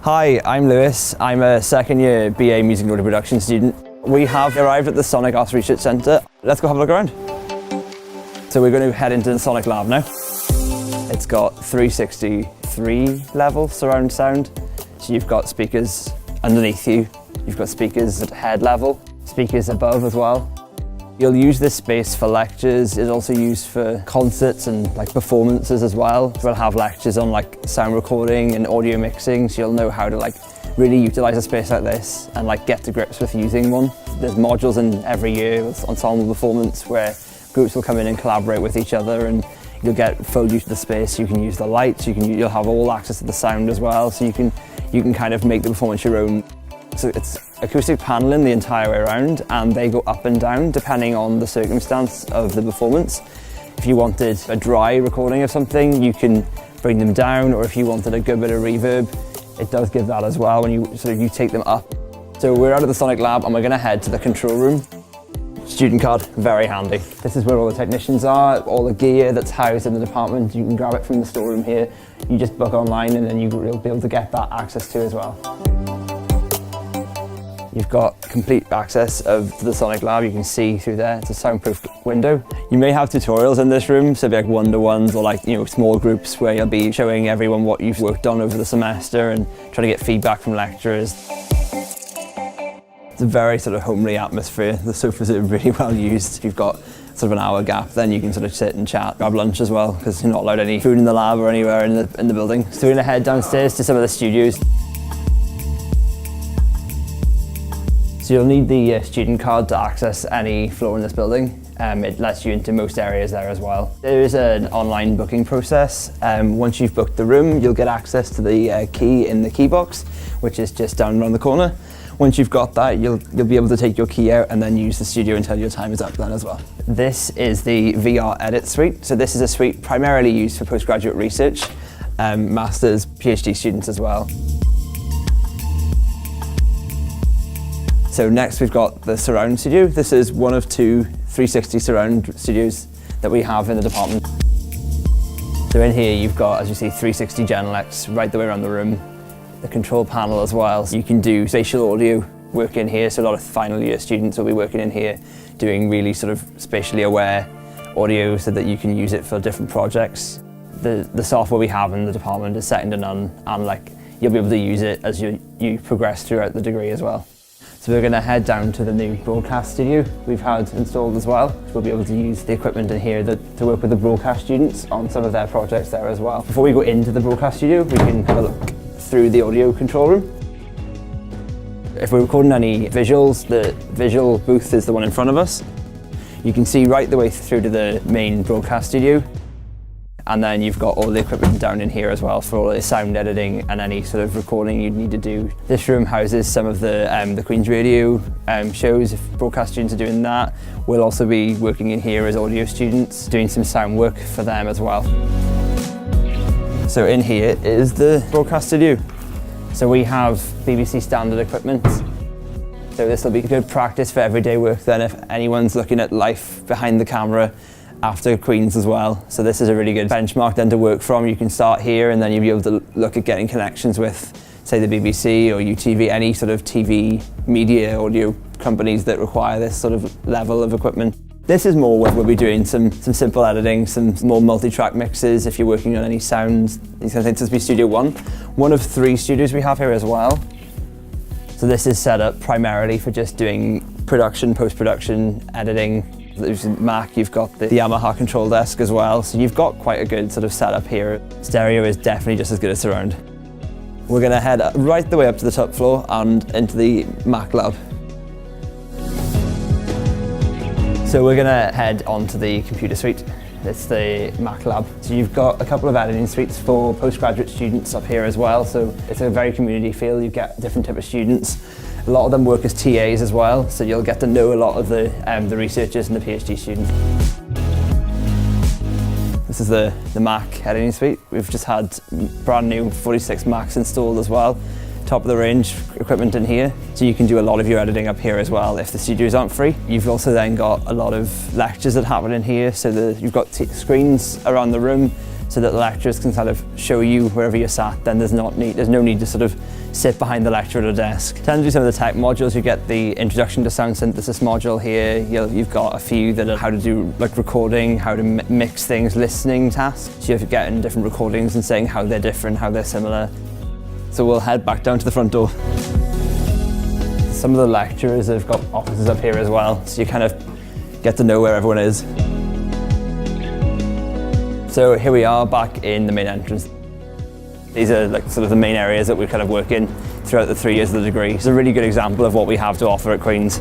Hi, I'm Lewis. I'm a second year BA Music and Audio Production student. We have arrived at the Sonic Arts Research Centre. Let's go have a look around. So we're going to head into the Sonic Lab now. It's got 363 level surround sound. So you've got speakers underneath you, you've got speakers at head level, speakers above as well. You'll use this space for lectures. It's also used for concerts and performances as well. We'll have lectures on sound recording and audio mixing, so you'll know how to really utilise a space like this and get to grips with using one. There's modules in every year with ensemble performance where groups will come in and collaborate with each other, and you'll get full use of the space. You can use the lights, you'll have all access to the sound as well, so you can kind of make the performance your own. So it's acoustic paneling the entire way around, and they go up and down depending on the circumstance of the performance. If you wanted a dry recording of something, you can bring them down, or if you wanted a good bit of reverb, it does give that as well when you take them up. So we're out of the Sonic Lab and we're going to head to the control room. Student card, very handy. This is where all the technicians are, all the gear that's housed in the department. You can grab it from the storeroom here. You just book online and then you'll be able to get that access to as well. You've got complete access to the Sonic Lab. You can see through there. It's a soundproof window. You may have tutorials in this room, so it'll be one-to-ones or small groups where you'll be showing everyone what you've worked on over the semester and trying to get feedback from lecturers. It's a very homely atmosphere. The sofas are really well used. If you've got an hour gap, then you can sit and chat, grab lunch as well, because you're not allowed any food in the lab or anywhere in the building. So we're going to head downstairs to some of the studios. So you'll need the student card to access any floor in this building. It lets you into most areas there as well. There is an online booking process. Once you've booked the room, you'll get access to the key in the key box, which is just down around the corner. Once you've got that, you'll be able to take your key out and then use the studio until your time is up then as well. This is the VR Edit suite. So this is a suite primarily used for postgraduate research, masters, PhD students as well. So next we've got the surround studio. This is one of two 360 surround studios that we have in the department. So in here you've got, as you see, 360 Genelecs right the way around the room. The control panel as well. So you can do spatial audio work in here. So a lot of final year students will be working in here doing really spatially aware audio so that you can use it for different projects. The software we have in the department is second to none, and you'll be able to use it as you progress throughout the degree as well. So we're going to head down to the new broadcast studio we've had installed as well. We'll be able to use the equipment in here to work with the broadcast students on some of their projects there as well. Before we go into the broadcast studio, we can have a look through the audio control room. If we're recording any visuals, the visual booth is the one in front of us. You can see right the way through to the main broadcast studio. And then you've got all the equipment down in here as well for all the sound editing and any recording you'd need to do. This room houses some of the Queen's Radio shows. If broadcast students are doing that, we'll also be working in here as audio students, doing some sound work for them as well. So in here is the broadcast studio. So we have BBC standard equipment. So this will be good practice for everyday work then if anyone's looking at life behind the camera after Queen's as well. So this is a really good benchmark then to work from. You can start here and then you'll be able to look at getting connections with, say, the BBC or UTV, any TV media audio companies that require this level of equipment. This is more where we'll be doing some simple editing, some more multi-track mixes if you're working on any sounds, these kind of things. This will be Studio 1. One of 3 studios we have here as well. So this is set up primarily for just doing production, post-production, editing. There's Mac, you've got the Yamaha control desk as well, so you've got quite a good setup here. Stereo is definitely just as good as surround. We're going to head right the way up to the top floor and into the Mac lab. So we're going to head onto the computer suite. It's the Mac lab. So you've got a couple of editing suites for postgraduate students up here as well, so it's a very community feel. You get different type of students. A lot of them work as TAs as well, so you'll get to know a lot of the researchers and the PhD students. This is the Mac editing suite. We've just had brand new 46 Macs installed as well. Top of the range equipment in here, so you can do a lot of your editing up here as well if the studios aren't free. You've also then got a lot of lectures that happen in here, so you've got screens around the room so that the lecturers can kind of show you wherever you're sat. Then there's no need to sort of sit behind the lecturer at a desk. In terms of some of the tech modules, you get the Introduction to Sound Synthesis module here. You've got a few that are how to do like recording, how to mix things, listening tasks. So you have to get in different recordings and saying how they're different, how they're similar. So we'll head back down to the front door. Some of the lecturers have got offices up here as well, so you kind of get to know where everyone is. So here we are back in the main entrance. These are like sort of the main areas that we kind of work in throughout the 3 years of the degree. It's a really good example of what we have to offer at Queen's.